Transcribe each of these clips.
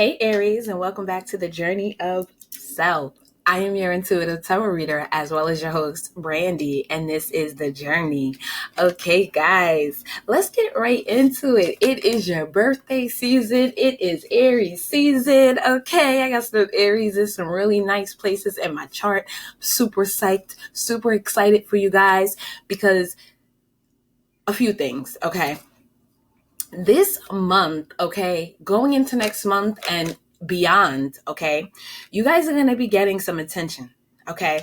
Hey Aries, and welcome back to the Journey of Self. I am your intuitive tarot reader as well as your host, Brandy, and this is The Journey. Okay, guys, let's get right into it. It is your birthday season. It is Aries season. Okay, I got some Aries in some really nice places in my chart. Super psyched, super excited for you guys because a few things, okay? This month, okay, going into next month and beyond, okay, you guys are going to be getting some attention, okay?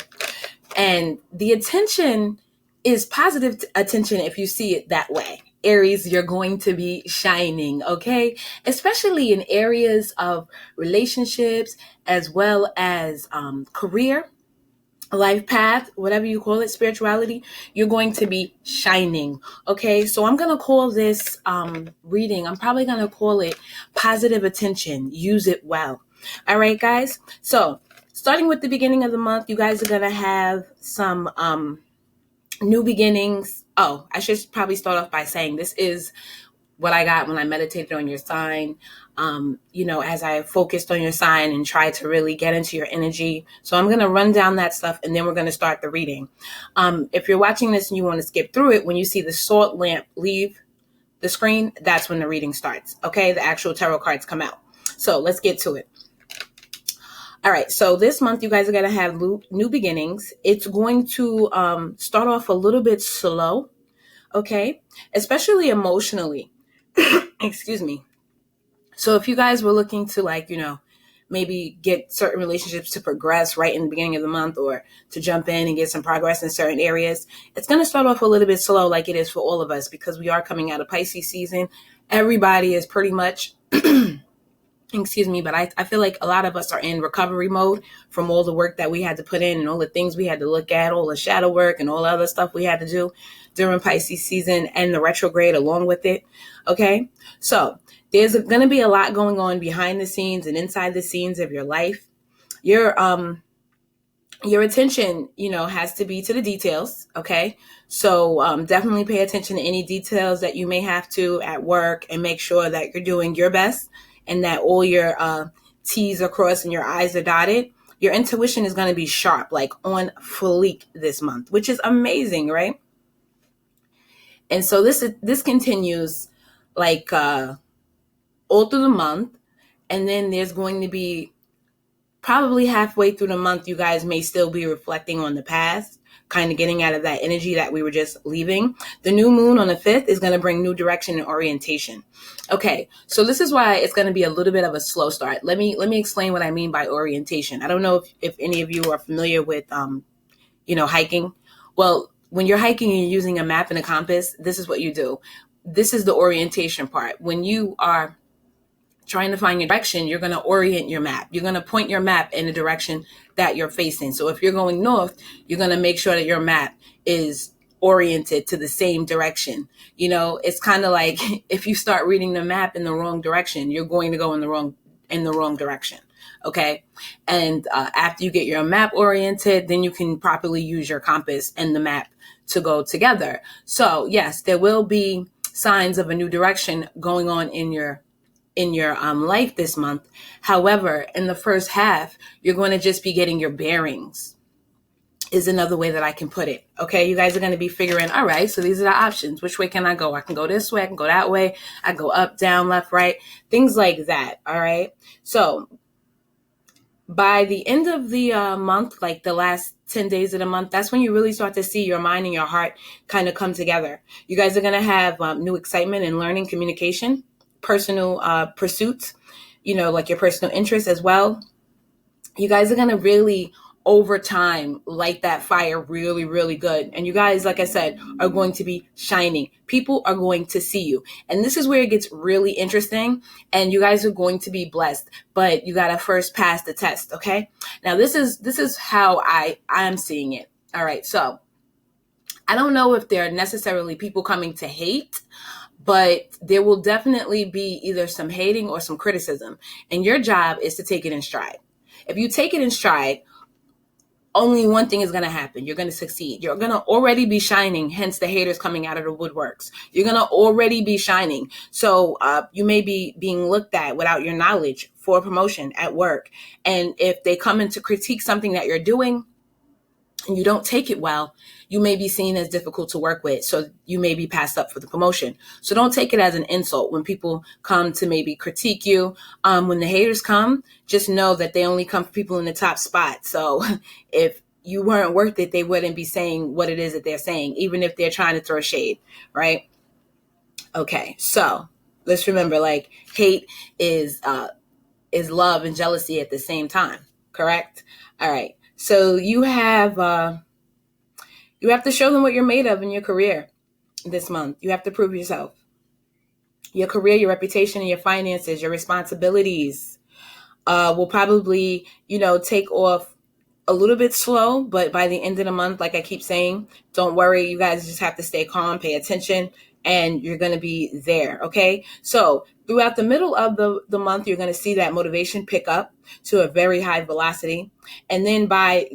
And the attention is positive attention if you see it that way. Aries, you're going to be shining, okay? Especially in areas of relationships as well as career, life path, whatever you call it, spirituality, you're going to be shining. Okay, so I'm going to call this reading, I'm probably going to call it positive attention. Use it well. All right, guys. So starting with the beginning of the month, you guys are going to have some new beginnings. Oh, I should probably start off by saying this is what I got when I meditated on your sign, as I focused on your sign and tried to really get into your energy. So I'm going to run down that stuff and then we're going to start the reading. If you're watching this and you want to skip through it, when you see the salt lamp leave the screen, that's when the reading starts. Okay, the actual tarot cards come out. So let's get to it. All right, so this month you guys are going to have new beginnings. It's going to start off a little bit slow, okay, especially emotionally. Excuse me. So if you guys were looking to maybe get certain relationships to progress right in the beginning of the month or to jump in and get some progress in certain areas, it's going to start off a little bit slow like it is for all of us because we are coming out of Pisces season. Everybody is pretty much, excuse me, but I feel like a lot of us are in recovery mode from all the work that we had to put in and all the things we had to look at, all the shadow work and all the other stuff we had to do during Pisces season and the retrograde along with it. Okay, so there's going to be a lot going on behind the scenes and inside the scenes of your life. Your attention, has to be to the details. Okay, so definitely pay attention to any details that you may have to at work and make sure that you're doing your best and that all your T's are crossed and your I's are dotted. Your intuition is going to be sharp, like on fleek this month, which is amazing, right? And so this continues like all through the month. And then there's going to be probably halfway through the month, you guys may still be reflecting on the past, kind of getting out of that energy that we were just leaving. The new moon on the 5th is going to bring new direction and orientation. Okay, so this is why it's going to be a little bit of a slow start. Let me explain what I mean by orientation. I don't know if any of you are familiar with, hiking. Well, when you're hiking and you're using a map and a compass, this is what you do. This is the orientation part. When you are trying to find your direction, you're going to orient your map. You're going to point your map in the direction that you're facing. So if you're going north, you're going to make sure that your map is oriented to the same direction. It's kind of like if you start reading the map in the wrong direction, you're going to go in the wrong direction. Okay. And after you get your map oriented, then you can properly use your compass and the map to go together. So yes, there will be signs of a new direction going on in your life this month. However, in the first half, you're going to just be getting your bearings is another way that I can put it. Okay. You guys are going to be figuring, all right, so these are the options. Which way can I go? I can go this way. I can go that way. I go up, down, left, right, things like that. All right. So by the end of the month, like the last 10 days of the month, that's when you really start to see your mind and your heart kind of come together. You guys are going to have new excitement in learning, communication, personal pursuits, like your personal interests as well. You guys are going to really, over time, light that fire really, really good. And you guys, like I said, are going to be shining. People are going to see you. And this is where it gets really interesting. And you guys are going to be blessed. But you got to first pass the test, okay? Now, this is how I'm seeing it. All right, so I don't know if there are necessarily people coming to hate, but there will definitely be either some hating or some criticism. And your job is to take it in stride. If you take it in stride, only one thing is going to happen. You're going to succeed. You're going to already be shining, hence the haters coming out of the woodworks. You're going to already be shining. So you may be being looked at without your knowledge for a promotion at work. And if they come in to critique something that you're doing and you don't take it well, you may be seen as difficult to work with. So you may be passed up for the promotion. So don't take it as an insult when people come to maybe critique you. When the haters come, just know that they only come for people in the top spot. So if you weren't worth it, they wouldn't be saying what it is that they're saying, even if they're trying to throw shade, right? Okay, so let's remember, like, hate is love and jealousy at the same time, correct? All right, so you have to show them what you're made of in your career this month. You have to prove yourself. Your career, your reputation, and your finances, your responsibilities will probably, take off a little bit slow, but by the end of the month, like I keep saying, don't worry. You guys just have to stay calm, pay attention, and you're going to be there. Okay. So throughout the middle of the month, you're going to see that motivation pick up to a very high velocity. And then by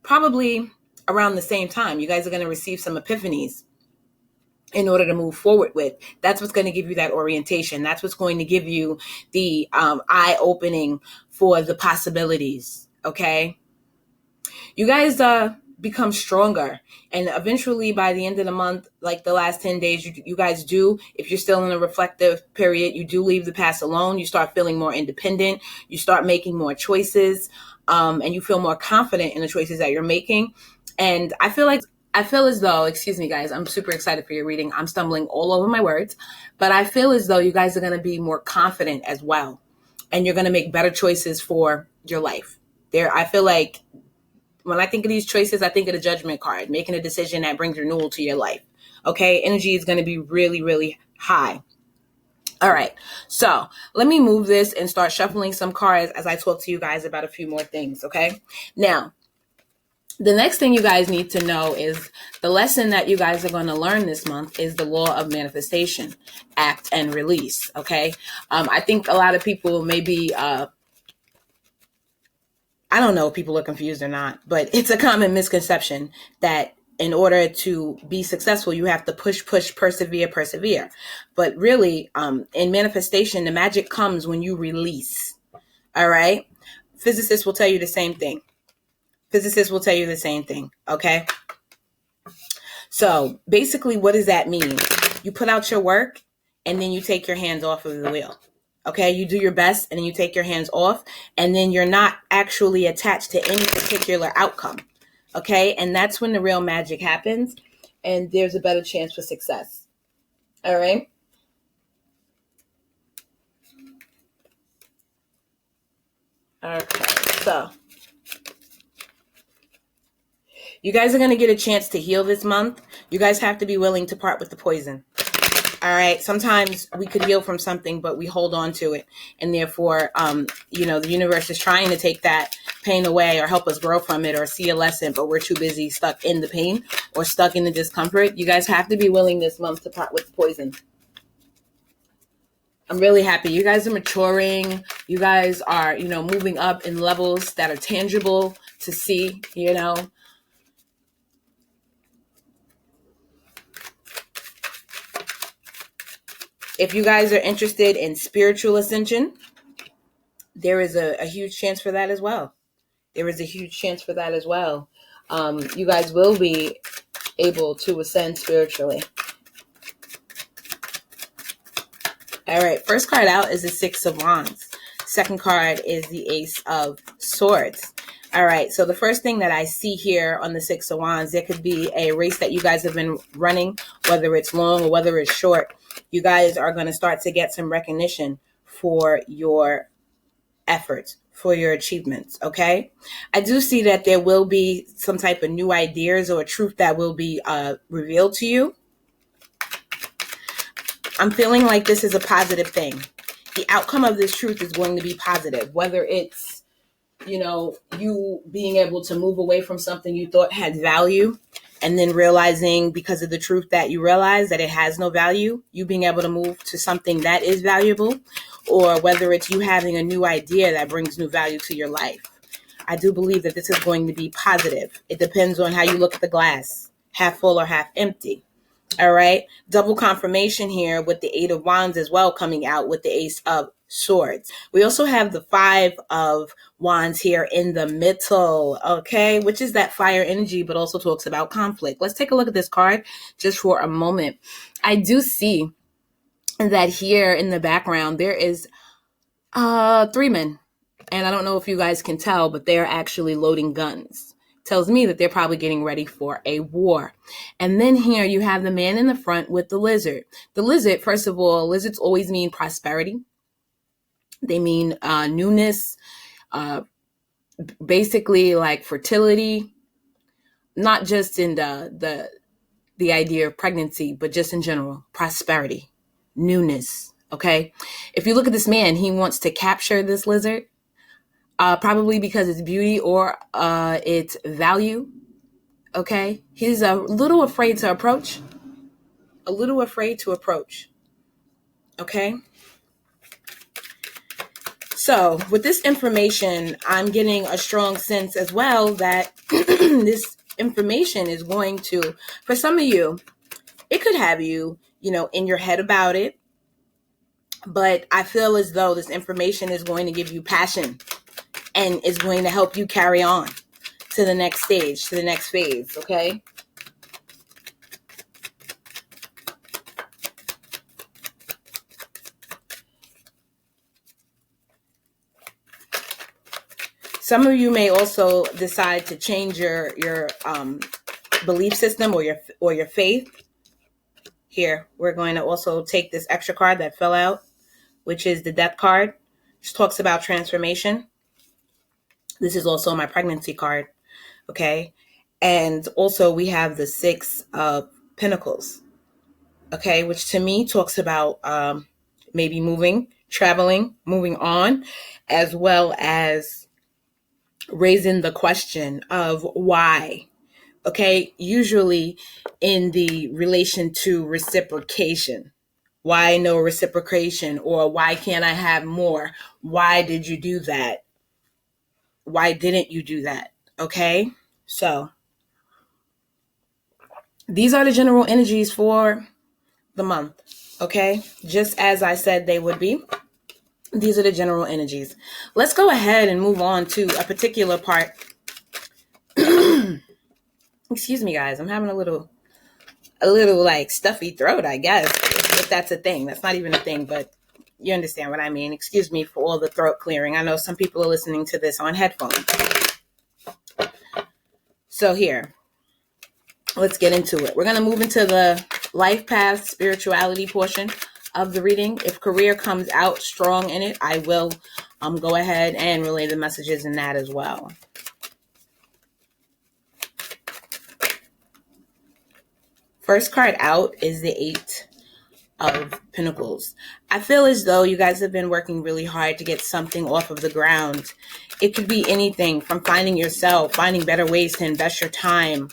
probably around the same time, you guys are going to receive some epiphanies in order to move forward with. That's what's going to give you that orientation. That's what's going to give you the eye opening for the possibilities. Okay. You guys become stronger. And eventually by the end of the month, like the last 10 days, you guys do, if you're still in a reflective period, you do leave the past alone. You start feeling more independent. You start making more choices. And you feel more confident in the choices that you're making. And I feel as though, excuse me, guys, I'm super excited for your reading. I'm stumbling all over my words, but I feel as though you guys are going to be more confident as well. And you're going to make better choices for your life. I feel like when I think of these choices, I think of the judgment card, making a decision that brings renewal to your life. Okay. Energy is going to be really, really high. All right. So let me move this and start shuffling some cards as I talk to you guys about a few more things. Okay. Now, the next thing you guys need to know is the lesson that you guys are going to learn this month is the law of manifestation, act and release. Okay. I think a lot of people maybe, I don't know if people are confused or not, but it's a common misconception that in order to be successful, you have to push, persevere. But really, in manifestation, the magic comes when you release. All right. Physicists will tell you the same thing. Okay. So basically, what does that mean? You put out your work and then you take your hands off of the wheel. Okay, you do your best and then you take your hands off and then you're not actually attached to any particular outcome. Okay, and that's when the real magic happens and there's a better chance for success. All right. Okay, so you guys are going to get a chance to heal this month. You guys have to be willing to part with the poison. All right. Sometimes we could heal from something, but we hold on to it. And therefore, the universe is trying to take that pain away or help us grow from it or see a lesson, but we're too busy stuck in the pain or stuck in the discomfort. You guys have to be willing this month to part with the poison. I'm really happy. You guys are maturing. You guys are, moving up in levels that are tangible to see, If you guys are interested in spiritual ascension, there is a huge chance for that as well. You guys will be able to ascend spiritually. All right. First card out is the Six of Wands. Second card is the Ace of Swords. All right. So the first thing that I see here on the Six of Wands, there could be a race that you guys have been running, whether it's long or whether it's short. You guys are going to start to get some recognition for your efforts, for your achievements. Okay. I do see that there will be some type of new ideas or truth that will be revealed to you. I'm feeling like this is a positive thing. The outcome of this truth is going to be positive, whether it's, you being able to move away from something you thought had value and then realizing because of the truth that you realize that it has no value, you being able to move to something that is valuable, or whether it's you having a new idea that brings new value to your life. I do believe that this is going to be positive. It depends on how you look at the glass, half full or half empty. All right. Double confirmation here with the Eight of Wands as well, coming out with the Ace of Swords. We also have the Five of Wands here in the middle, okay, which is that fire energy, but also talks about conflict. Let's take a look at this card just for a moment. I do see that here in the background, there is three men. And I don't know if you guys can tell, but they're actually loading guns. Tells me that they're probably getting ready for a war. And then here you have the man in the front with the lizard. The lizard, first of all, lizards always mean prosperity. They mean newness, basically like fertility, not just in the idea of pregnancy, but just in general, prosperity, newness. Okay. If you look at this man, he wants to capture this lizard. Probably because it's beauty or its value. Okay. He's a little afraid to approach. Okay. So with this information, I'm getting a strong sense as well that this information is going to, for some of you, it could have you, in your head about it. But I feel as though this information is going to give you passion and is going to help you carry on to the next stage, to the next phase, okay? Some of you may also decide to change your belief system or your faith. Here, we're going to also take this extra card that fell out, which is the Death card, which talks about transformation. This is also my pregnancy card, okay? And also we have the Six of Pentacles, okay, which to me talks about maybe moving, traveling, moving on, as well as raising the question of why, okay, usually in the relation to reciprocation. Why no reciprocation? Or why can't I have more? Why did you do that? Why didn't you do that? Okay, so these are the general energies for the month, okay? Just as I said they would be. These are the general energies. Let's go ahead and move on to a particular part. Excuse me, guys. I'm having a little like stuffy throat, I guess, if that's a thing. That's not even a thing, but you understand what I mean. Excuse me for all the throat clearing. I know some people are listening to this on headphones. So here, let's get into it. We're going to move into the life path spirituality portion of the reading. If career comes out strong in it, I will go ahead and relay the messages in that as well. First card out is the Eight of Pentacles. I feel as though you guys have been working really hard to get something off of the ground. It could be anything from finding yourself, finding better ways to invest your time,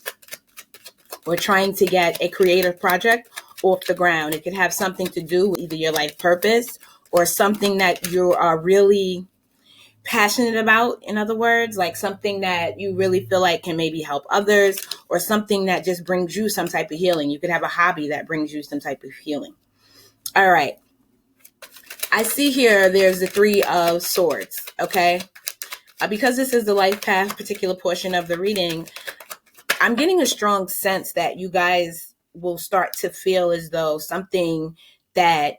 or trying to get a creative project off the ground. It could have something to do with either your life purpose or something that you are really passionate about, in other words, like something that you really feel like can maybe help others, or something that just brings you some type of healing. You could have a hobby that brings you some type of healing. All right. I see here there's the Three of Swords, okay? Because this is the life path particular portion of the reading, I'm getting a strong sense that you guys will start to feel as though something that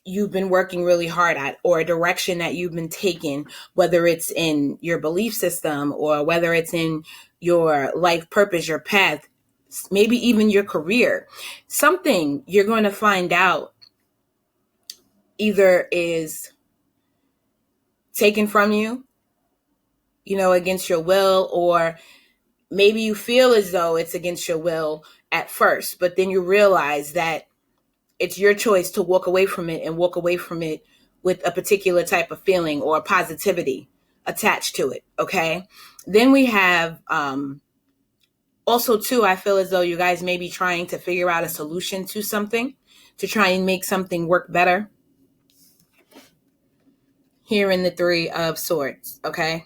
you've been working really hard at, or a direction that you've been taking, whether it's in your belief system or whether it's in your life purpose, your path, maybe even your career, something you're going to find out either is taken from you, against your will, or maybe you feel as though it's against your will at first, but then you realize that it's your choice to walk away from it, and walk away from it with a particular type of feeling or positivity attached to it. Okay. Then we have, also too, I feel as though you guys may be trying to figure out a solution to something, to try and make something work better. Here in the Three of Swords. Okay.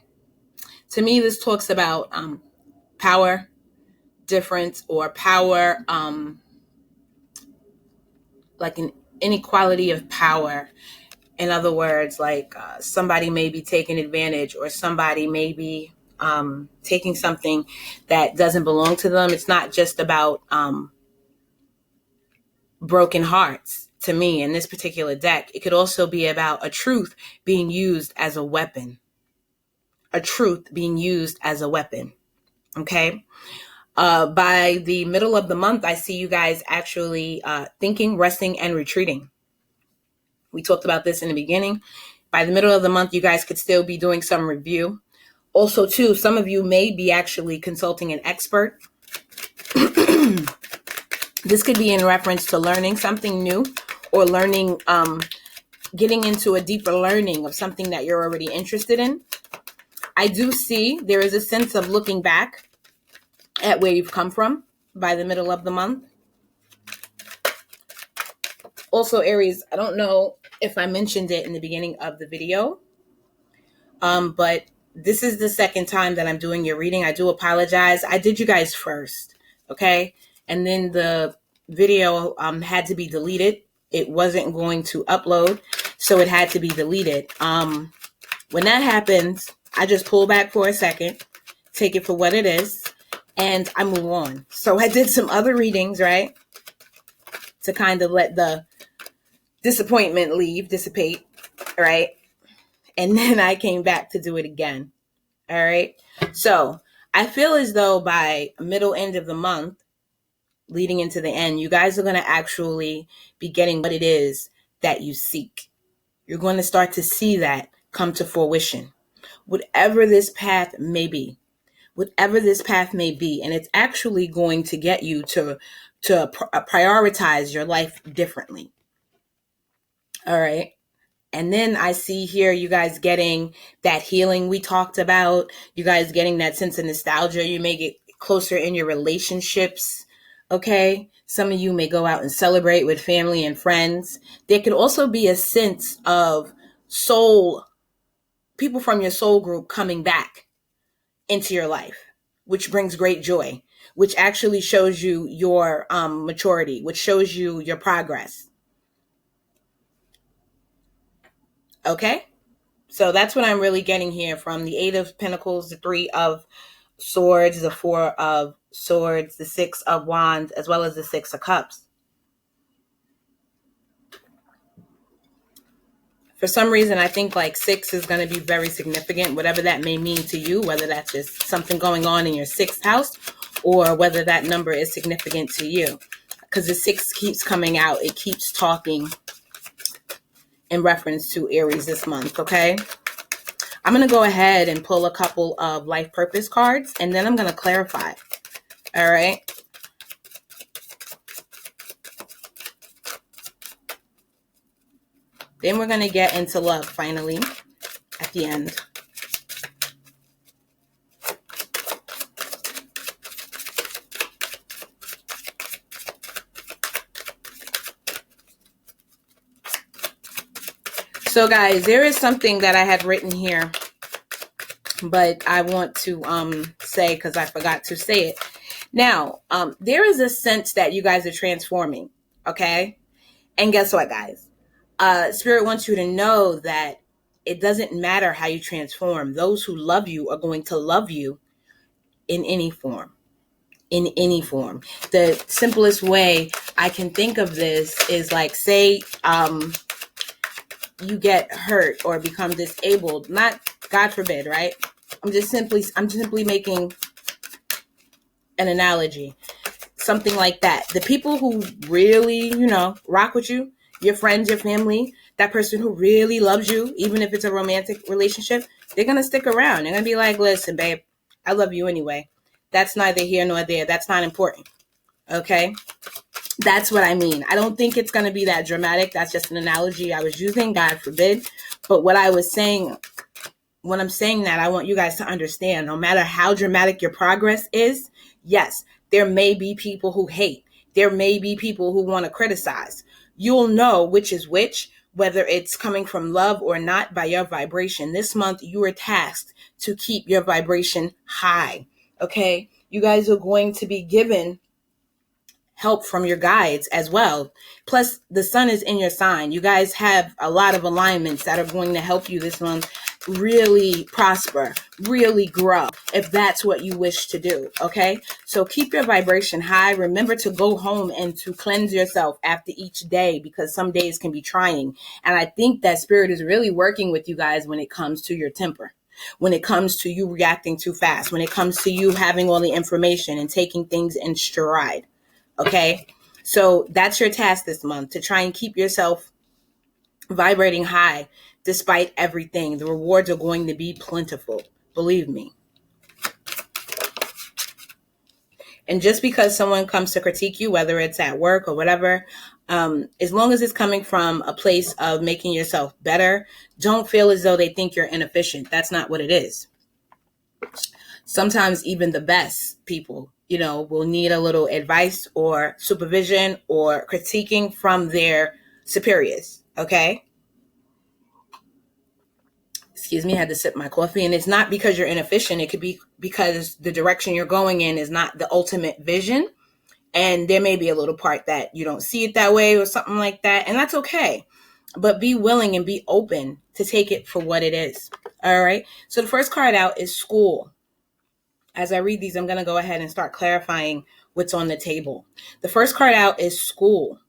To me, this talks about power difference or power, like an inequality of power. In other words, like somebody may be taking advantage, or somebody may be taking something that doesn't belong to them. It's not just about broken hearts. To me, in this particular deck, it could also be about a truth being used as a weapon. A truth being used as a weapon. Okay. By the middle of the month, I see you guys actually thinking, resting, and retreating. We talked about this in the beginning. By the middle of the month, you guys could still be doing some review. Also, too, some of you may be actually consulting an expert. This could be in reference to learning something new, or learning, getting into a deeper learning of something that you're already interested in. I do see there is a sense of looking back at where you've come from by the middle of the month. Also, Aries, I don't know if I mentioned it in the beginning of the video, but this is the second time that I'm doing your reading. I do apologize. I did you guys first, okay? And then the video had to be deleted. It wasn't going to upload, so it had to be deleted. When that happens, I just pull back for a second, take it for what it is, and I move on. So I did some other readings, right? To kind of let the disappointment dissipate, right? And then I came back to do it again. All right. So I feel as though by middle end of the month, leading into the end, you guys are going to actually be getting what it is that you seek. You're going to start to see that come to fruition. Whatever this path may be. Whatever this path may be. And it's actually going to get you to prioritize your life differently. All right. And then I see here you guys getting that healing we talked about. You guys getting that sense of nostalgia. You may get closer in your relationships. Okay. Some of you may go out and celebrate with family and friends. There could also be a sense of people from your soul group coming back into your life, which brings great joy, which actually shows you your maturity, which shows you your progress. Okay, so that's what I'm really getting here from the 8 of Pentacles, the 3 of Swords, the 4 of Swords, the 6 of Wands, as well as the 6 of Cups. For some reason, I think like 6 is going to be very significant, whatever that may mean to you, whether that's just something going on in your 6th house or whether that number is significant to you. Because the 6 keeps coming out. It keeps talking in reference to Aries this month, okay? I'm going to go ahead and pull a couple of life purpose cards, and then I'm going to clarify. All right? Then we're going to get into love finally at the end. So guys, there is something that I had written here, but I want to say, because I forgot to say it. Now, there is a sense that you guys are transforming, okay? And guess what, guys? Spirit wants you to know that it doesn't matter how you transform. Those who love you are going to love you in any form. In any form. The simplest way I can think of this is like, say, you get hurt or become disabled, not God forbid, right? I'm just simply making an analogy, something like that. The people who really, rock with you, your friends, your family, that person who really loves you, even if it's a romantic relationship, they're going to stick around. They're going to be like, listen, babe, I love you anyway. That's neither here nor there. That's not important. Okay? That's what I mean. I don't think it's going to be that dramatic. That's just an analogy I was using, God forbid. But what I was saying, when I'm saying that, I want you guys to understand, no matter how dramatic your progress is, yes, there may be people who hate. There may be people who want to criticize. You'll know which is which whether it's coming from love or not, by your vibration. This month, you are tasked to keep your vibration high. Okay. You guys are going to be given help from your guides as well. Plus, the sun is in your sign. You guys have a lot of alignments that are going to help you this month really prosper, really grow, if that's what you wish to do. Okay. So keep your vibration high. Remember to go home and to cleanse yourself after each day, because some days can be trying. And I think that spirit is really working with you guys when it comes to your temper, when it comes to you reacting too fast, when it comes to you having all the information and taking things in stride. Okay. So that's your task this month, to try and keep yourself vibrating high despite everything. The rewards are going to be plentiful. Believe me. And just because someone comes to critique you, whether it's at work or whatever, as long as it's coming from a place of making yourself better, don't feel as though they think you're inefficient. That's not what it is. Sometimes even the best people, will need a little advice or supervision or critiquing from their superiors. Okay. Excuse me, I had to sip my coffee. And it's not because you're inefficient. It could be because the direction you're going in is not the ultimate vision. And there may be a little part that you don't see it that way or something like that. And that's okay. But be willing and be open to take it for what it is. All right. So the first card out is school. As I read these, I'm going to go ahead and start clarifying what's on the table. The first card out is school.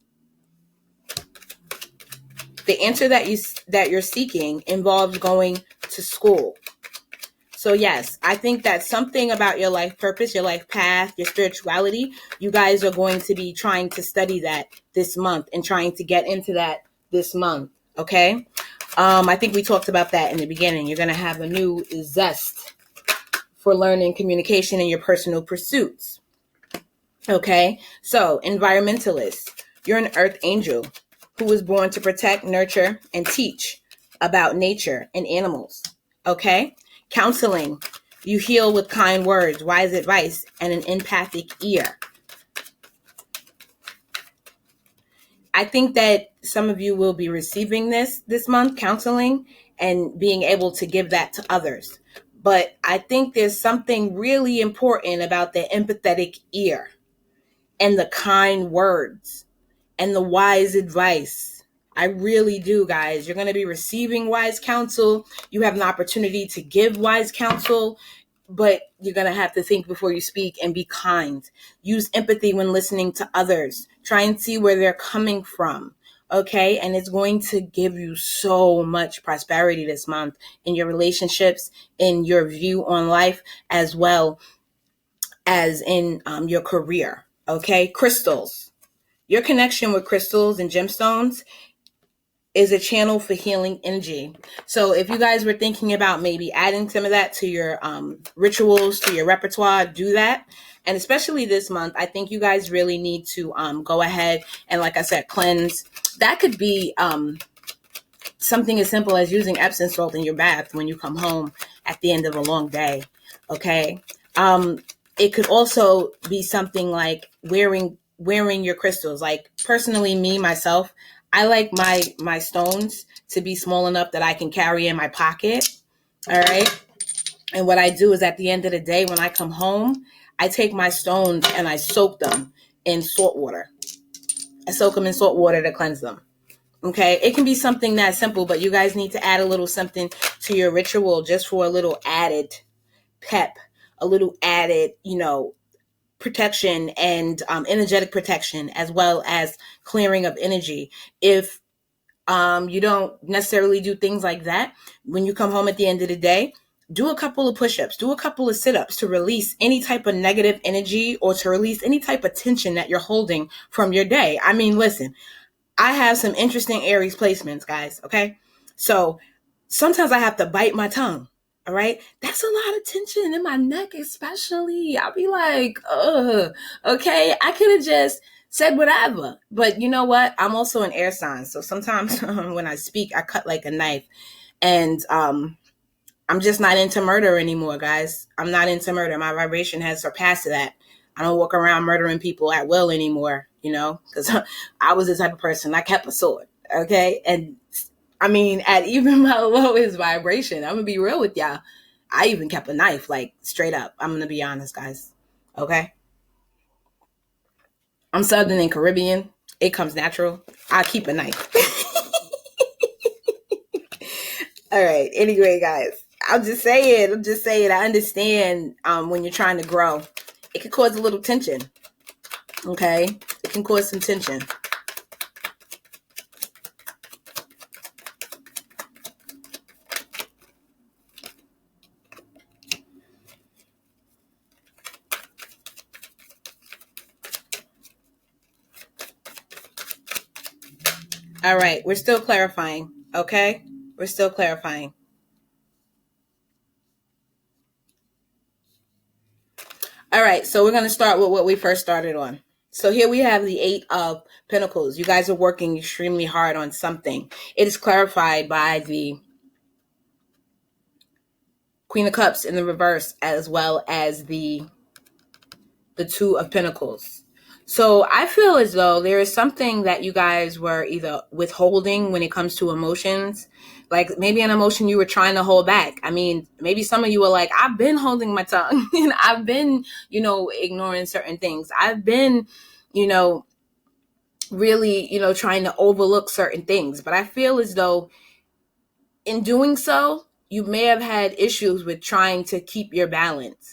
The answer that you're seeking involves going to school. So yes, I think that something about your life purpose, your life path, your spirituality, you guys are going to be trying to study that this month and trying to get into that this month. Okay. I think we talked about that in the beginning. You're going to have a new zest for learning communication in your personal pursuits. Okay. So environmentalist, you're an earth angel who was born to protect, nurture, and teach about nature and animals. Okay? Counseling, you heal with kind words, wise advice, and an empathic ear. I think that some of you will be receiving this month, counseling, and being able to give that to others. But I think there's something really important about the empathetic ear and the kind words and the wise advice. I really do, guys. You're going to be receiving wise counsel. You have an opportunity to give wise counsel, but you're going to have to think before you speak and be kind. Use empathy when listening to others. Try and see where they're coming from. Okay. And it's going to give you so much prosperity this month in your relationships, in your view on life, as well as in your career. Okay. Crystals. Your connection with crystals and gemstones is a channel for healing energy. So if you guys were thinking about maybe adding some of that to your rituals, to your repertoire, do that. And especially this month, I think you guys really need to go ahead and, like I said, cleanse. That could be something as simple as using Epsom salt in your bath when you come home at the end of a long day. Okay. It could also be something like wearing your crystals. Like personally, myself, I like my stones to be small enough that I can carry in my pocket. All right. And what I do is at the end of the day, when I come home, I take my stones and I soak them in salt water. I soak them in salt water to cleanse them. Okay. It can be something that simple, but you guys need to add a little something to your ritual just for a little added pep, a little added, protection and energetic protection, as well as clearing of energy. If you don't necessarily do things like that, when you come home at the end of the day, do a couple of push-ups, do a couple of sit-ups to release any type of negative energy or to release any type of tension that you're holding from your day. I mean, listen, I have some interesting Aries placements, guys. Okay. So sometimes I have to bite my tongue. All right. That's a lot of tension in my neck, especially. I'll be like, okay. I could have just said whatever, but you know what? I'm also an air sign. So sometimes when I speak, I cut like a knife, and, I'm just not into murder anymore, guys. I'm not into murder. My vibration has surpassed that. I don't walk around murdering people at will anymore, because I was the type of person, I kept a sword. Okay. And I mean, at even my lowest vibration, I'm gonna be real with y'all. I even kept a knife, like straight up. I'm gonna be honest, guys. Okay. I'm Southern and Caribbean. It comes natural. I keep a knife. All right. Anyway, guys, I'm just saying. I'm just saying. I understand when you're trying to grow, it can cause a little tension. Okay, it can cause some tension. All right, we're still clarifying. Okay, we're still clarifying. All right, so we're going to start with what we first started on. So here we have the Eight of Pentacles. You guys are working extremely hard on something. It is clarified by the Queen of Cups in the reverse, as well as the Two of Pentacles. So I feel as though there is something that you guys were either withholding when it comes to emotions, like maybe an emotion you were trying to hold back. I mean, maybe some of you were like, I've been holding my tongue and I've been, ignoring certain things. I've been, really, trying to overlook certain things. But I feel as though in doing so, you may have had issues with trying to keep your balance.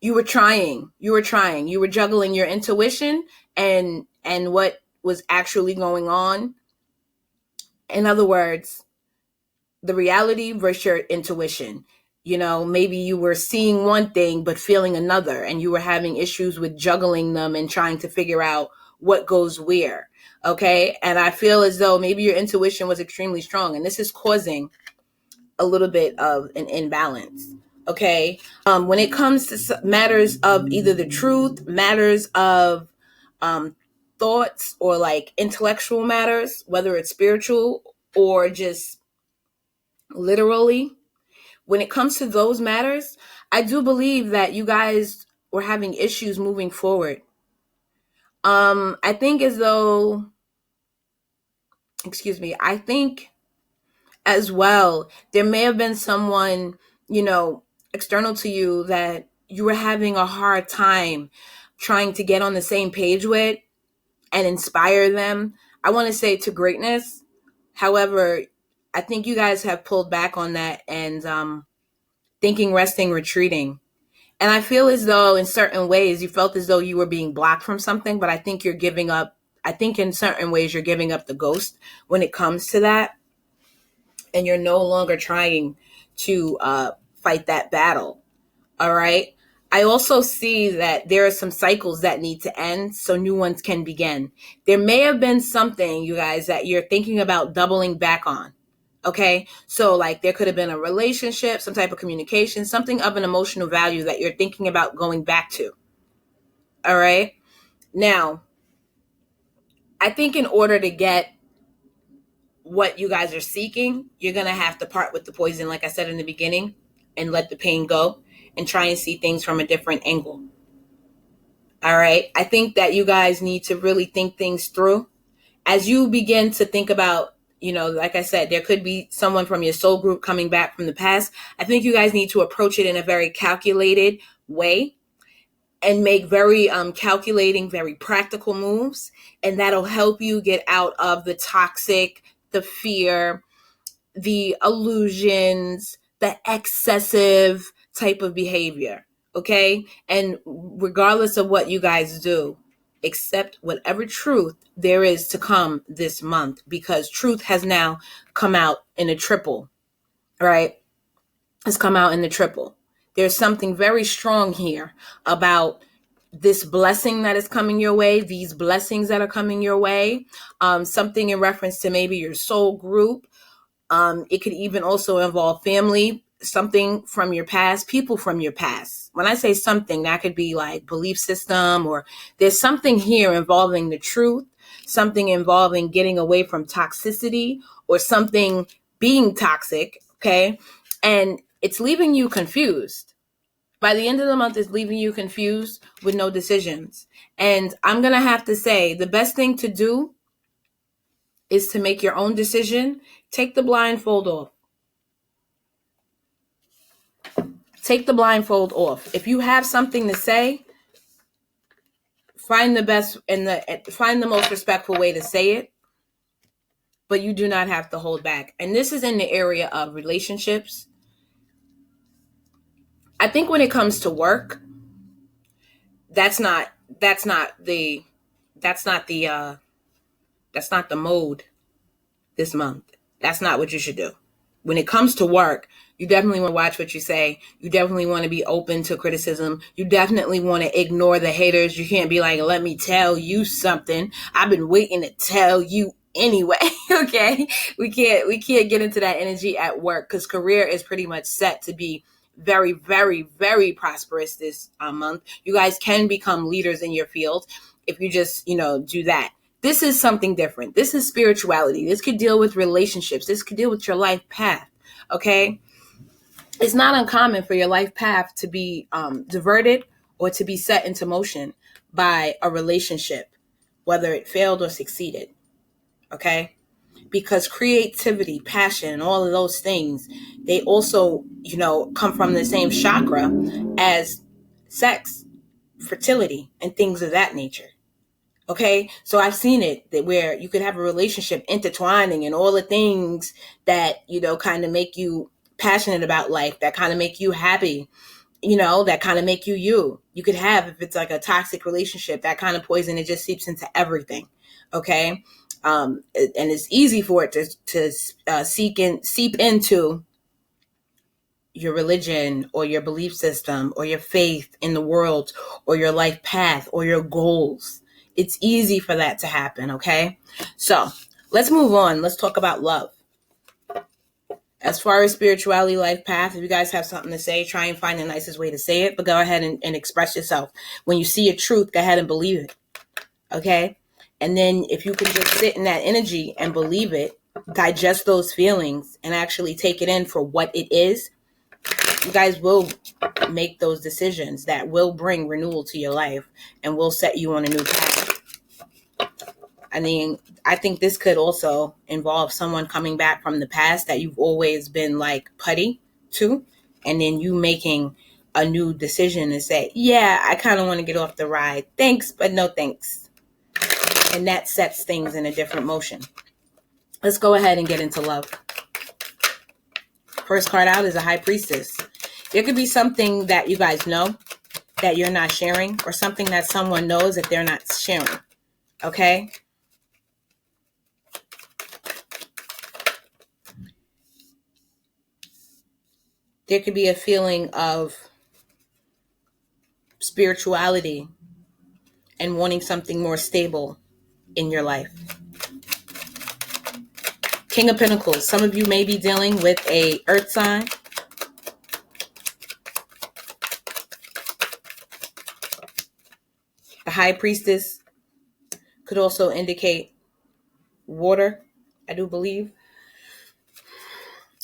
You were juggling your intuition and what was actually going on. In other words, the reality versus your intuition. Maybe you were seeing one thing but feeling another, and you were having issues with juggling them and trying to figure out what goes where. Okay. And I feel as though maybe your intuition was extremely strong, and this is causing a little bit of an imbalance. Okay. When it comes to matters of either the truth, matters of thoughts, or like intellectual matters, whether it's spiritual or just literally, when it comes to those matters, I do believe that you guys were having issues moving forward. I think as though, I think as well, there may have been someone, external to you that you were having a hard time trying to get on the same page with and inspire them. I want to say to greatness. However, I think you guys have pulled back on that and thinking, resting, retreating. And I feel as though in certain ways you felt as though you were being blocked from something, but I think you're giving up. I think in certain ways you're giving up the ghost when it comes to that. And you're no longer trying to fight that battle. All right. I also see that there are some cycles that need to end so new ones can begin. There may have been something, you guys, that you're thinking about doubling back on. Okay. So like there could have been a relationship, some type of communication, something of an emotional value that you're thinking about going back to. All right. Now, I think in order to get what you guys are seeking, you're going to have to part with the poison, like I said in the beginning, and let the pain go and try and see things from a different angle. All right. I think that you guys need to really think things through as you begin to think about, like I said, there could be someone from your soul group coming back from the past. I think you guys need to approach it in a very calculated way and make very calculating, very practical moves. And that'll help you get out of the toxic, the fear, the illusions, the excessive type of behavior. Okay. And regardless of what you guys do, accept whatever truth there is to come this month, because truth has now come out in a triple, right? It's come out in the triple. There's something very strong here about this blessing that is coming your way, these blessings that are coming your way, something in reference to maybe your soul group. It could even also involve family, something from your past, people from your past. When I say something, that could be like belief system, or there's something here involving the truth, something involving getting away from toxicity, or something being toxic. Okay. And it's leaving you confused. By the end of the month, it's leaving you confused with no decisions. And I'm going to have to say the best thing to do is to make your own decision. Take the blindfold off. Take the blindfold off. If you have something to say, find the most respectful way to say it, but you do not have to hold back. And this is in the area of relationships. I think when it comes to work, that's not the mode this month. That's not what you should do. When it comes to work, you definitely want to watch what you say. You definitely want to be open to criticism. You definitely want to ignore the haters. You can't be like, let me tell you something. I've been waiting to tell you anyway. Okay. We can't get into that energy at work, because career is pretty much set to be very, very, very prosperous this month. You guys can become leaders in your field if you just, do that. This is something different. This is spirituality. This could deal with relationships. This could deal with your life path. Okay. It's not uncommon for your life path to be diverted or to be set into motion by a relationship, whether it failed or succeeded. Okay. Because creativity, passion, and all of those things, they also, come from the same chakra as sex, fertility, and things of that nature. Okay, so I've seen it that where you could have a relationship intertwining and all the things that, kind of make you passionate about life, that kind of make you happy, that kind of make you you. You could have, if it's like a toxic relationship, that kind of poison, it just seeps into everything. Okay. And it's easy for it to seep into your religion or your belief system or your faith in the world or your life path or your goals. It's easy for that to happen, okay? So let's move on. Let's talk about love. As far as spirituality, life path, if you guys have something to say, try and find the nicest way to say it, but go ahead and express yourself. When you see a truth, go ahead and believe it, okay? And then if you can just sit in that energy and believe it, digest those feelings and actually take it in for what it is, you guys will make those decisions that will bring renewal to your life and will set you on a new path. I mean, I think this could also involve someone coming back from the past that you've always been like putty to, and then you making a new decision and say, yeah, I kind of want to get off the ride. Thanks, but no thanks. And that sets things in a different motion. Let's go ahead and get into love. First card out is a High Priestess. There could be something that you guys know that you're not sharing, or something that someone knows that they're not sharing. Okay? There could be a feeling of spirituality and wanting something more stable in your life. King of Pentacles. Some of you may be dealing with a earth sign. The High Priestess could also indicate water, I do believe.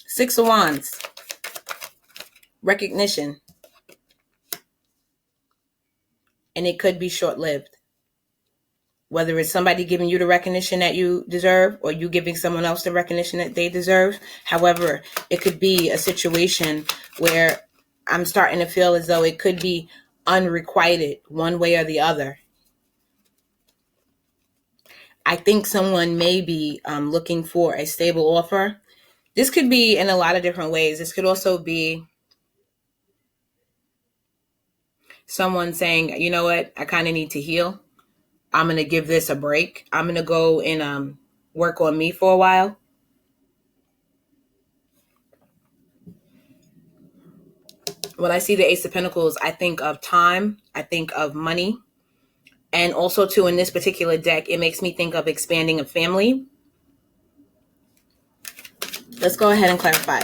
Six of Wands. Recognition. And it could be short-lived. Whether it's somebody giving you the recognition that you deserve or you giving someone else the recognition that they deserve. However, it could be a situation where I'm starting to feel as though it could be unrequited one way or the other. I think someone may be looking for a stable offer. This could be in a lot of different ways. This could also be someone saying, you know what, I kind of need to heal. I'm going to give this a break. I'm going to go and work on me for a while. When I see the Ace of Pentacles, I think of time. I think of money. And also, too, in this particular deck, it makes me think of expanding a family. Let's go ahead and clarify.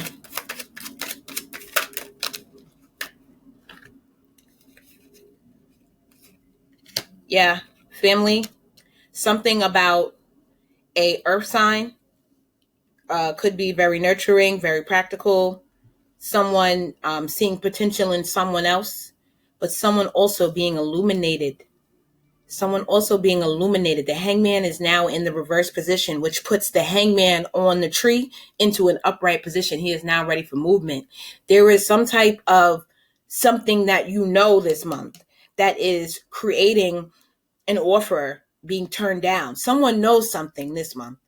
Yeah, family. Something about a earth sign could be very nurturing, very practical. Someone seeing potential in someone else, but someone also being illuminated Someone also being illuminated. The hangman is now in the reverse position, which puts the hangman on the tree into an upright position. He is now ready for movement. There is some type of something that you know this month that is creating an offer being turned down. Someone knows something this month.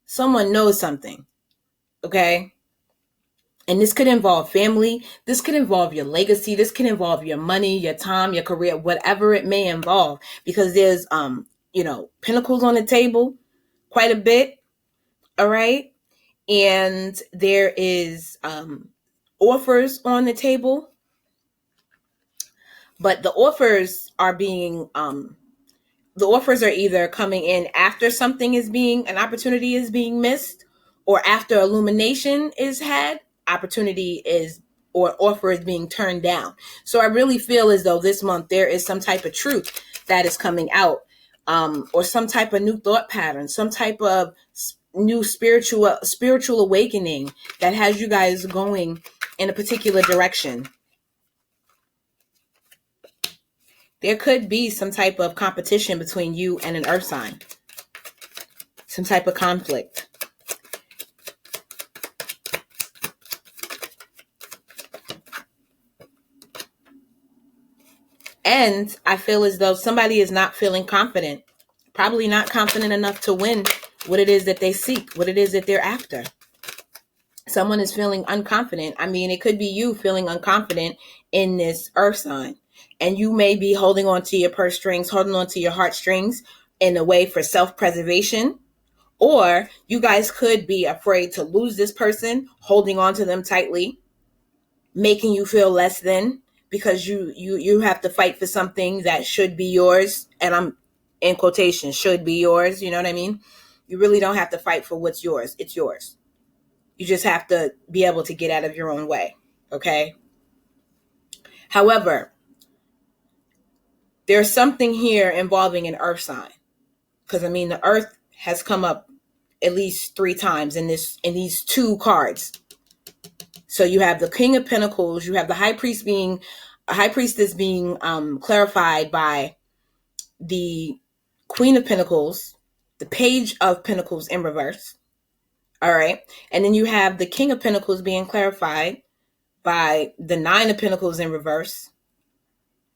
Someone knows something. Okay? And this could involve family. This could involve your legacy. This could involve your money, your time, your career, whatever it may involve. Because there's, pinnacles on the table quite a bit. All right. And there is offers on the table. But the offers are either coming in after an opportunity is being missed, or after illumination is had, offer is being turned down. So I really feel as though this month there is some type of truth that is coming out, or some type of new thought pattern, some type of new spiritual awakening that has you guys going in a particular direction. There could be some type of competition between you and an earth sign. Some type of conflict. And I feel as though somebody is not feeling confident. Probably not confident enough to win what it is that they seek, what it is that they're after. Someone is feeling unconfident. I mean, it could be you feeling unconfident in this earth sign. And you may be holding on to your purse strings, holding on to your heartstrings in a way for self-preservation. Or you guys could be afraid to lose this person, holding on to them tightly, making you feel less than, because you have to fight for something that should be yours. And I'm in quotation, should be yours. You know what I mean? You really don't have to fight for what's yours. It's yours. You just have to be able to get out of your own way. Okay. However, there's something here involving an earth sign. Because I mean, the earth has come up at least 3 times in these 2 cards. So you have the King of Pentacles, you have the High Priestess being clarified by the Queen of Pentacles, the Page of Pentacles in reverse. All right. And then you have the King of Pentacles being clarified by the 9 of Pentacles in reverse,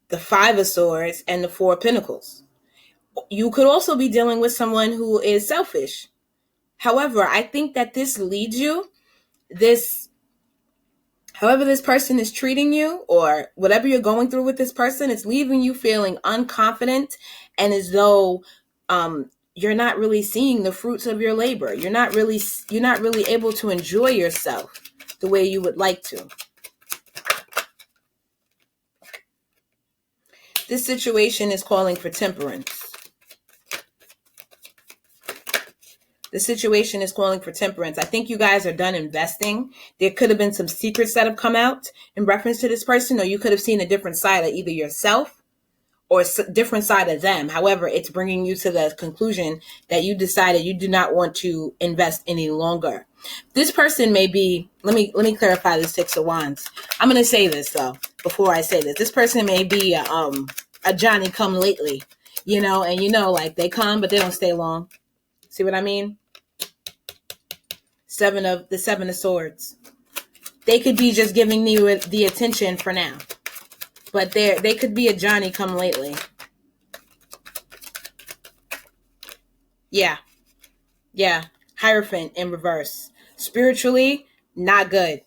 the 5 of Swords, and the 4 of Pentacles. You could also be dealing with someone who is selfish. However, I think that this leads you, however this person is treating you, or whatever you're going through with this person, it's leaving you feeling unconfident and as though you're not really seeing the fruits of your labor. You're not really able to enjoy yourself the way you would like to. This situation is calling for temperance. The situation is calling for temperance. I think you guys are done investing. There could have been some secrets that have come out in reference to this person, or you could have seen a different side of either yourself or a different side of them. However, it's bringing you to the conclusion that you decided you do not want to invest any longer. This person may be, let me clarify the 6 of Wands. I'm going to say this though, before I say this. This person may be a Johnny come lately, like they come, but they don't stay long. See what I mean? 7 of Swords. They could be just giving you the attention for now. But they could be a Johnny come lately. Yeah. Hierophant in reverse. Spiritually, not good.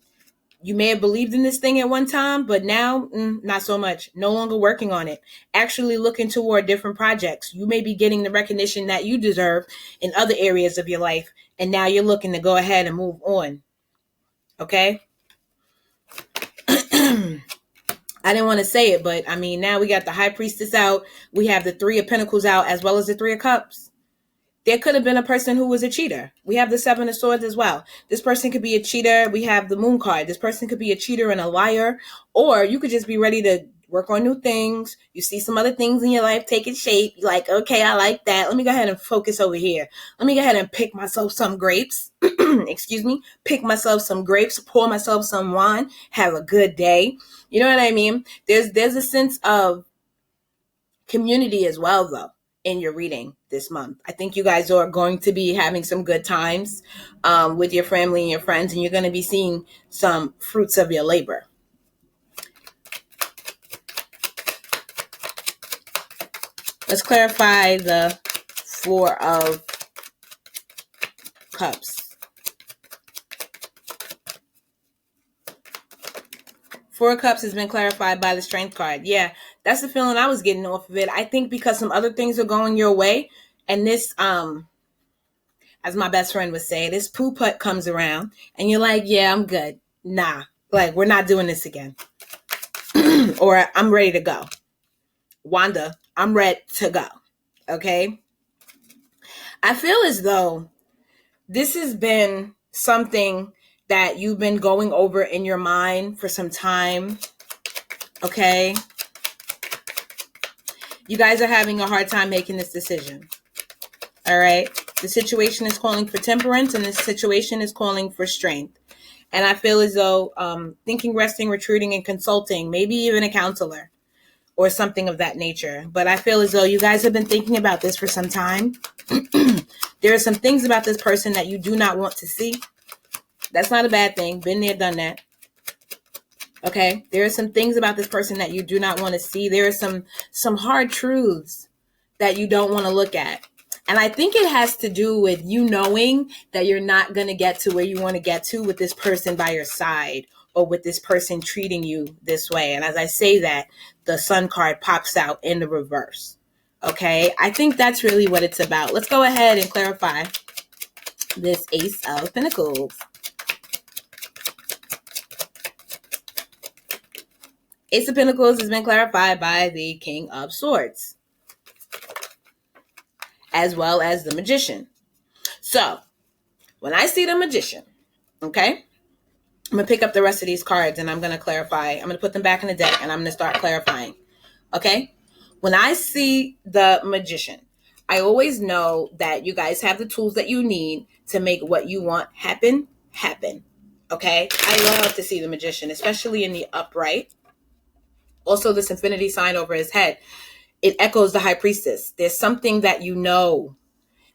You may have believed in this thing at one time, but now, not so much. No longer working on it. Actually looking toward different projects. You may be getting the recognition that you deserve in other areas of your life, and now you're looking to go ahead and move on. Okay? I didn't want to say it, but I mean, now we got the High Priestess out. We have the 3 of Pentacles out, as well as the 3 of Cups. There could have been a person who was a cheater. We have the 7 of Swords as well. This person could be a cheater. We have the Moon card. This person could be a cheater and a liar. Or you could just be ready to work on new things. You see some other things in your life taking shape. You're like, okay, I like that. Let me go ahead and focus over here. Let me go ahead and pick myself some grapes. Excuse me. Pick myself some grapes. Pour myself some wine. Have a good day. You know what I mean? There's a sense of community as well, though. in your reading this month. I think you guys are going to be having some good times with your family and your friends, and you're going to be seeing some fruits of your labor. Let's clarify the Four of Cups. Four of Cups has been clarified by the Strength card. Yeah, that's the feeling I was getting off of it. I think because some other things are going your way, and this, as my best friend would say, this poo putt comes around, and you're like, yeah, I'm good. Nah, like, we're not doing this again. Or I'm ready to go. Wanda, I'm ready to go. Okay? I feel as though this has been something that you've been going over in your mind for some time. Okay? You guys are having a hard time making this decision. All right? The situation is calling for temperance, and this situation is calling for strength. And I feel as though thinking, resting, retreating, and consulting, maybe even a counselor or something of that nature. But I feel as though you guys have been thinking about this for some time. There are some things about this person that you do not want to see. That's not a bad thing. Been there, done that. Okay? There are some things about this person that you do not want to see. There are some hard truths that you don't want to look at. And I think it has to do with you knowing that you're not going to get to where you want to get to with this person by your side, or with this person treating you this way. And as I say that, the Sun card pops out in the reverse. Okay? I think that's really what it's about. Let's go ahead and clarify this Ace of Pentacles. Ace of Pentacles has been clarified by the King of Swords, as well as the Magician. So, when I see the Magician, okay, I'm going to pick up the rest of these cards and I'm going to clarify. I'm going to put them back in the deck and I'm going to start clarifying. Okay? When I see the Magician, I always know that you guys have the tools that you need to make what you want happen. Okay? I love to see the Magician, especially in the upright. Also, this infinity sign over his head. It echoes the High Priestess. There's something that you know.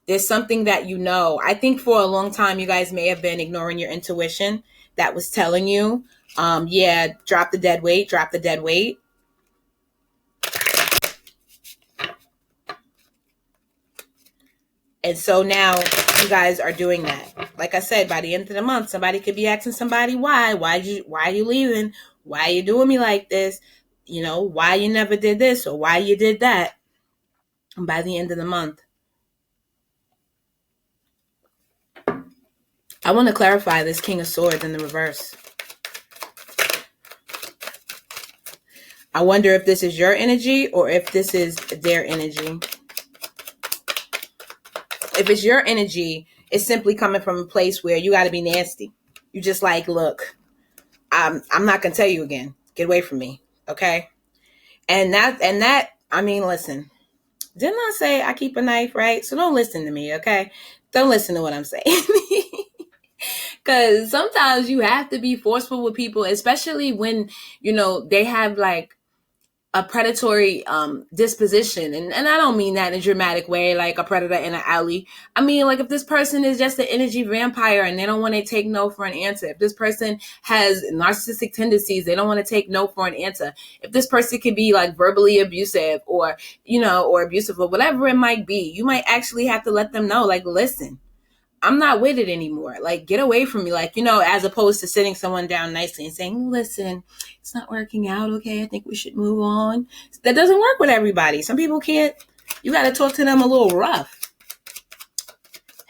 There's something that you know. I think for a long time, you guys may have been ignoring your intuition that was telling you, yeah, drop the dead weight, drop the dead weight. And so now you guys are doing that. Like I said, by the end of the month, somebody could be asking somebody, why are you leaving? Why are you doing me like this? You know, why you never did this or why you did that. And by the end of the month, I want to clarify this King of Swords in the reverse. I wonder if this is your energy or if this is their energy. If it's your energy, it's simply coming from a place where you got to be nasty. You just like, look, I'm not going to tell you again. Get away from me. Okay. And that, I mean, listen, didn't I say I keep a knife, right? So don't listen to me. Okay. Don't listen to what I'm saying. Because sometimes you have to be forceful with people, especially when, you know, they have like a predatory disposition. And I don't mean that in a dramatic way, like a predator in an alley. I mean, like if this person is just an energy vampire and they don't want to take no for an answer. If this person has narcissistic tendencies, they don't want to take no for an answer. If this person can be like verbally abusive or, you know, or abusive or whatever it might be, you might actually have to let them know, like, listen, I'm not with it anymore. Like, get away from me. Like, you know, as opposed to sitting someone down nicely and saying, listen, it's not working out. Okay. I think we should move on. That doesn't work with everybody. Some people can't. You got to talk to them a little rough.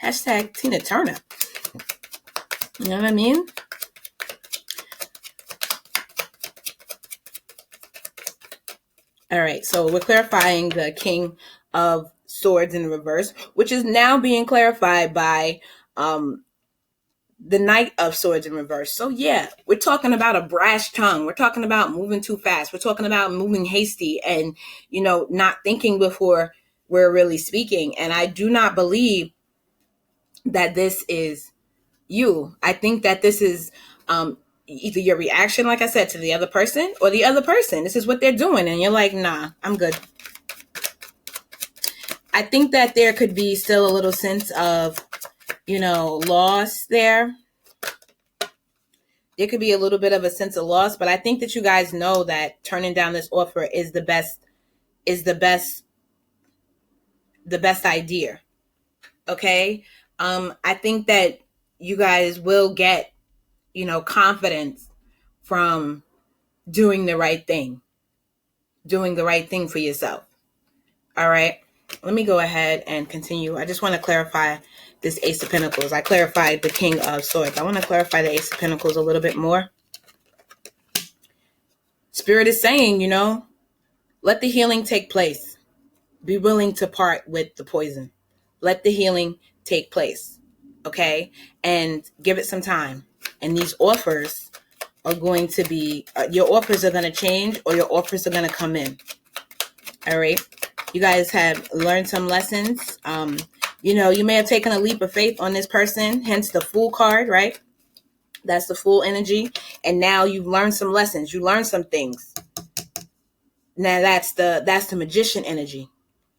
Hashtag Tina Turner. You know what I mean? All right. So we're clarifying the King of Swords in reverse, which is now being clarified by the Knight of Swords in reverse. So yeah, we're talking about a brash tongue. We're talking about moving too fast. We're talking about moving hasty and, you know, not thinking before we're really speaking. And I do not believe that this is you. I think that this is either your reaction, like I said, to the other person or the other person. This is what they're doing. And you're like, nah, I'm good. I think that there could be still a little sense of, loss there. There could be a little bit of a sense of loss, but I think that you guys know that turning down this offer is the best idea. Okay. I think that you guys will get, confidence from doing the right thing for yourself. All right. Let me go ahead and continue. I just want to clarify this Ace of Pentacles. I clarified the King of Swords. I want to clarify the Ace of Pentacles a little bit more. Spirit is saying, let the healing take place. Be willing to part with the poison. Let the healing take place. Okay? And give it some time. And these offers are going to be, your offers are going to change, or your offers are going to come in. All right? You guys have learned some lessons. You may have taken a leap of faith on this person, hence the Fool card, right? That's the Fool energy. And now you've learned some lessons. You learned some things. Now that's the Magician energy.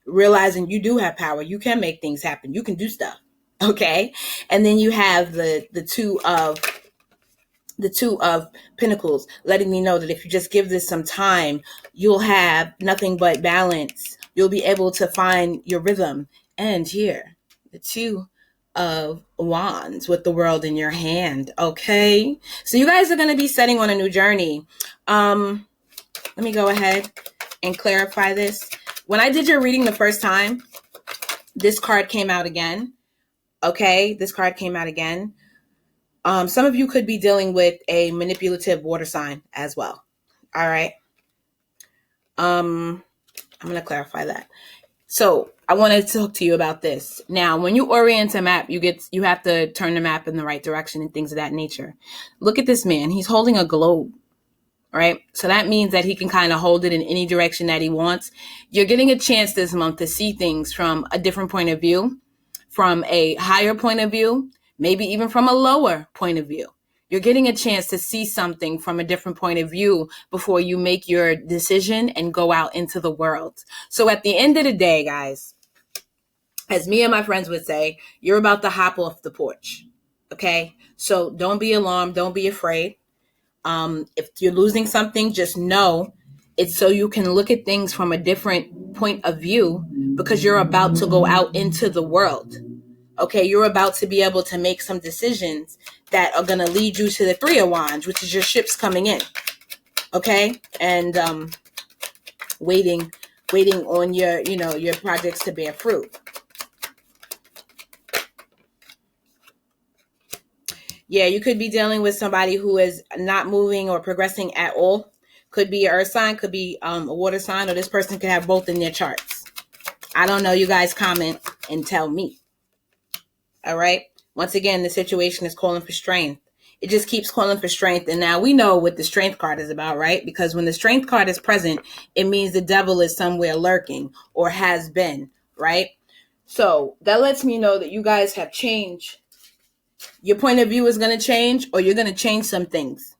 Realizing you do have power. You can make things happen. You can do stuff. Okay? And then you have the two of Pentacles, letting me know that if you just give this some time, you'll have nothing but balance. You'll be able to find your rhythm. And here, the Two of Wands with the World in your hand. Okay? So you guys are going to be setting on a new journey. Let me go ahead and clarify this. When I did your reading the first time, this card came out again. Okay? This card came out again. Some of you could be dealing with a manipulative water sign as well. All right. I'm going to clarify that. So I wanted to talk to you about this. Now, when you orient a map, you have to turn the map in the right direction and things of that nature. Look at this man. He's holding a globe. Right? So that means that he can kind of hold it in any direction that he wants. You're getting a chance this month to see things from a different point of view, from a higher point of view, maybe even from a lower point of view. You're getting a chance to see something from a different point of view before you make your decision and go out into the world. So at the end of the day, guys, as me and my friends would say, you're about to hop off the porch. Okay? So don't be alarmed. Don't be afraid. If you're losing something, just know it's so you can look at things from a different point of view, because you're about to go out into the world. Okay, you're about to be able to make some decisions that are going to lead you to the Three of Wands, which is your ships coming in. Okay, and waiting on your projects to bear fruit. Yeah, you could be dealing with somebody who is not moving or progressing at all. Could be an earth sign, could be a water sign, or this person could have both in their charts. I don't know. You guys comment and tell me. All right. Once again, the situation is calling for strength. It just keeps calling for strength. And now we know what the Strength card is about, right? Because when the Strength card is present, it means the devil is somewhere lurking or has been, right? So that lets me know that you guys have changed. Your point of view is going to change, or you're going to change some things,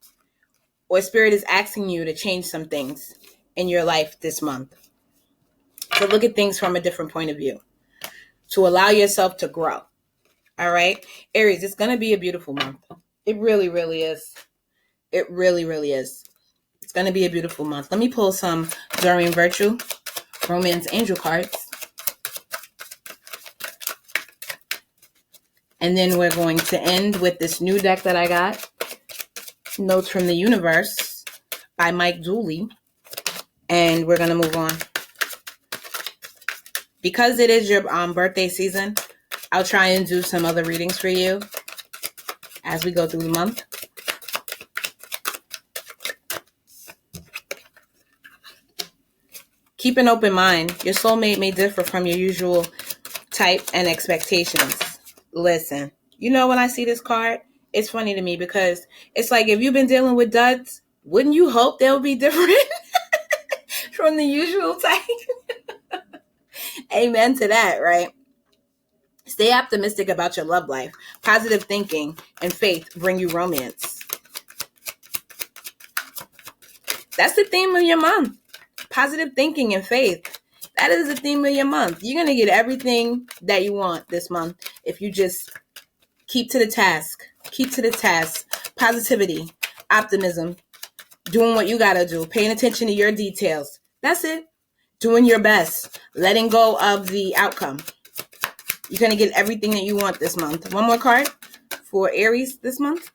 or Spirit is asking you to change some things in your life this month. To look at things from a different point of view, to allow yourself to grow. All right, Aries, it's going to be a beautiful month. It really, really is. It really, really is. It's going to be a beautiful month. Let me pull some Dorian Virtue, Romance Angel cards. And then we're going to end with this new deck that I got. Notes from the Universe by Mike Dooley. And we're going to move on. Because it is your birthday season, I'll try and do some other readings for you as we go through the month. Keep an open mind. Your soulmate may differ from your usual type and expectations. Listen, when I see this card, it's funny to me because it's like, if you've been dealing with duds, wouldn't you hope they'll be different from the usual type? Amen to that, right? Stay optimistic about your love life. Positive thinking and faith bring you romance. That's the theme of your month. Positive thinking and faith That is the theme of your month. You're going to get everything that you want this month if you just keep to the task. Keep to the task. Positivity, optimism, doing what you got to do, paying attention to your details. That's it. Doing your best, letting go of the outcome. You're going to get everything that you want this month. One more card for Aries this month.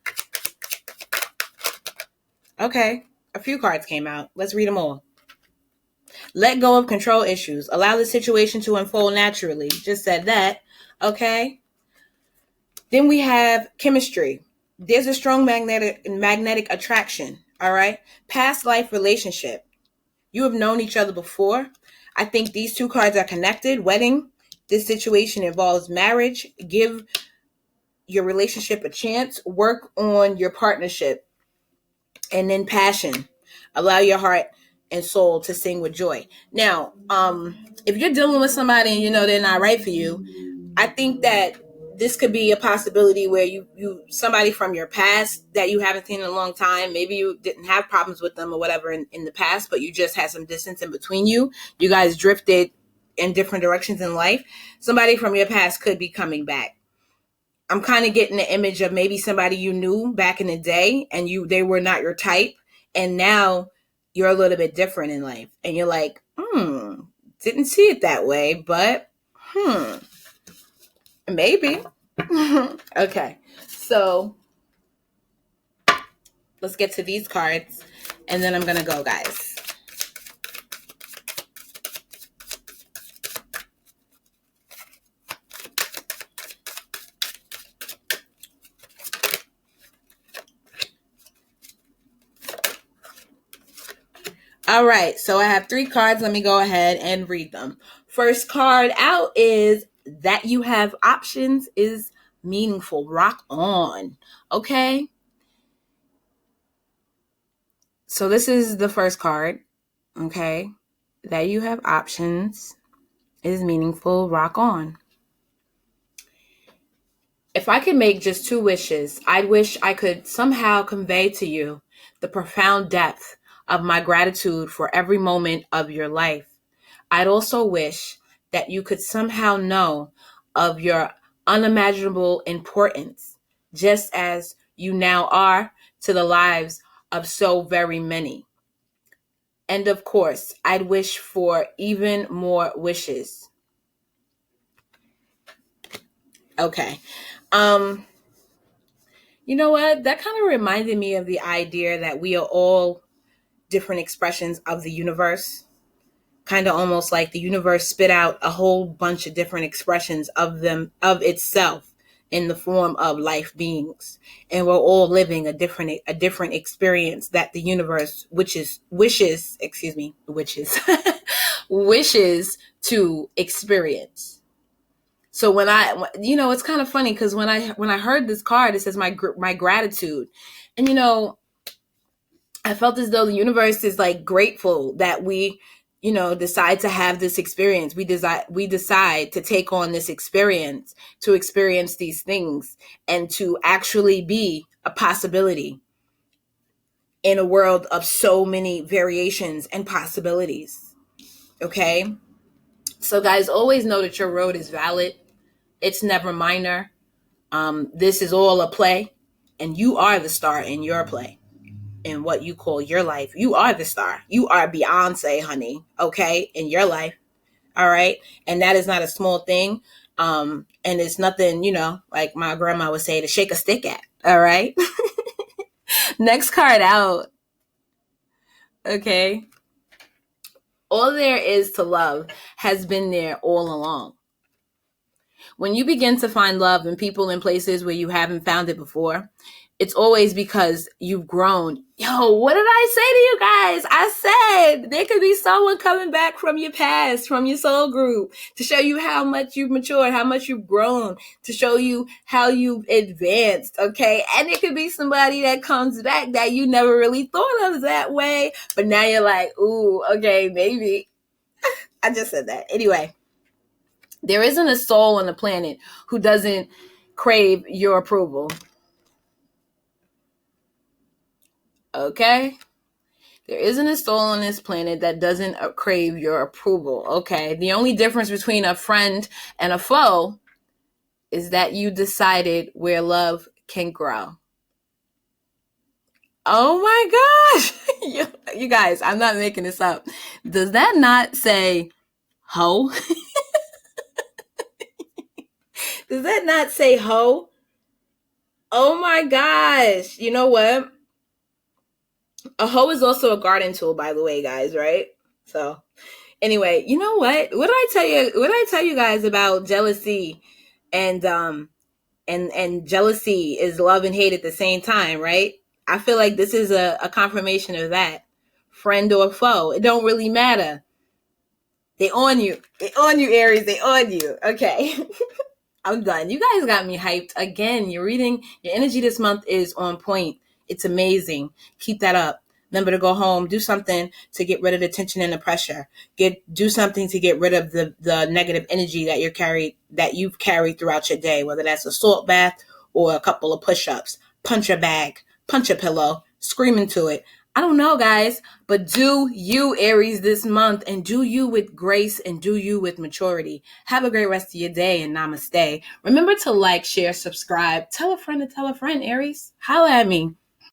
Okay, a few cards came out. Let's read them all. Let go of control issues. Allow the situation to unfold naturally. Just said that. Okay. Then we have chemistry. There's a strong magnetic attraction. All right. Past life relationship. You have known each other before. I think these two cards are connected. Wedding. This situation involves marriage. Give your relationship a chance. Work on your partnership. And then passion. Allow your heart and soul to sing with joy. Now, if you're dealing with somebody and you know they're not right for you, I think that this could be a possibility where you somebody from your past that you haven't seen in a long time, maybe you didn't have problems with them or whatever in the past, but you just had some distance in between you. You guys drifted in different directions in life. Somebody from your past could be coming back. I'm kind of getting the image of maybe somebody you knew back in the day and they were not your type, and now you're a little bit different in life. And you're like, didn't see it that way, but maybe. Okay, so let's get to these cards, and then I'm going to go, guys. All right, so I have 3 cards. Let me go ahead and read them. First card out is that you have options is meaningful. Rock on. Okay. So this is the first card. Okay. That you have options is meaningful. Rock on. If I could make just 2 wishes, I'd wish I could somehow convey to you the profound depth of my gratitude for every moment of your life. I'd also wish that you could somehow know of your unimaginable importance, just as you now are to the lives of so very many. And of course, I'd wish for even more wishes. Okay. You know what? That kind of reminded me of the idea that we are all different expressions of the universe. Kind of almost like the universe spit out a whole bunch of different expressions of itself in the form of life beings. And we're all living a different experience that the universe wishes wishes to experience. So when it's kind of funny because when I heard this card, it says my gratitude, and I felt as though the universe is like grateful that we, decide to have this experience. We decide to take on this experience, to experience these things, and to actually be a possibility in a world of so many variations and possibilities. Okay. So guys, always know that your road is valid. It's never minor. This is all a play, and you are the star in your play. In what you call your life. You are the star. You are Beyonce, honey. Okay? In your life. All right? And that is not a small thing. And it's nothing, like my grandma would say, to shake a stick at. All right? Next card out. Okay? All there is to love has been there all along. When you begin to find love in people and places where you haven't found it before, it's always because you've grown. Yo, what did I say to you guys? I said there could be someone coming back from your past, from your soul group, to show you how much you've matured, how much you've grown, to show you how you've advanced, okay? And it could be somebody that comes back that you never really thought of that way, but now you're like, ooh, okay, maybe. I just said that. Anyway, there isn't a soul on the planet who doesn't crave your approval. Okay? There isn't a soul on this planet that doesn't crave your approval, okay? The only difference between a friend and a foe is that you decided where love can grow. Oh my gosh. You guys, I'm not making this up. Does that not say ho? Does that not say ho? Oh my gosh. You know what? A hoe is also a garden tool, by the way, guys, right? So anyway, you know what? What did I tell you? What did I tell you guys about jealousy and jealousy is love and hate at the same time, right? I feel like this is a confirmation of that. Friend or foe, it don't really matter. They on you. They on you, Aries. They on you. Okay. I'm done. You guys got me hyped. Again, your energy this month is on point. It's amazing. Keep that up. Remember to go home, do something to get rid of the tension and the pressure. Do something to get rid of the negative energy that you've carried throughout your day, whether that's a salt bath or a couple of push-ups. Punch a bag, punch a pillow, scream into it. I don't know, guys, but do you, Aries, this month, and do you with grace and do you with maturity. Have a great rest of your day and namaste. Remember to like, share, subscribe. Tell a friend to tell a friend, Aries. Holla at me.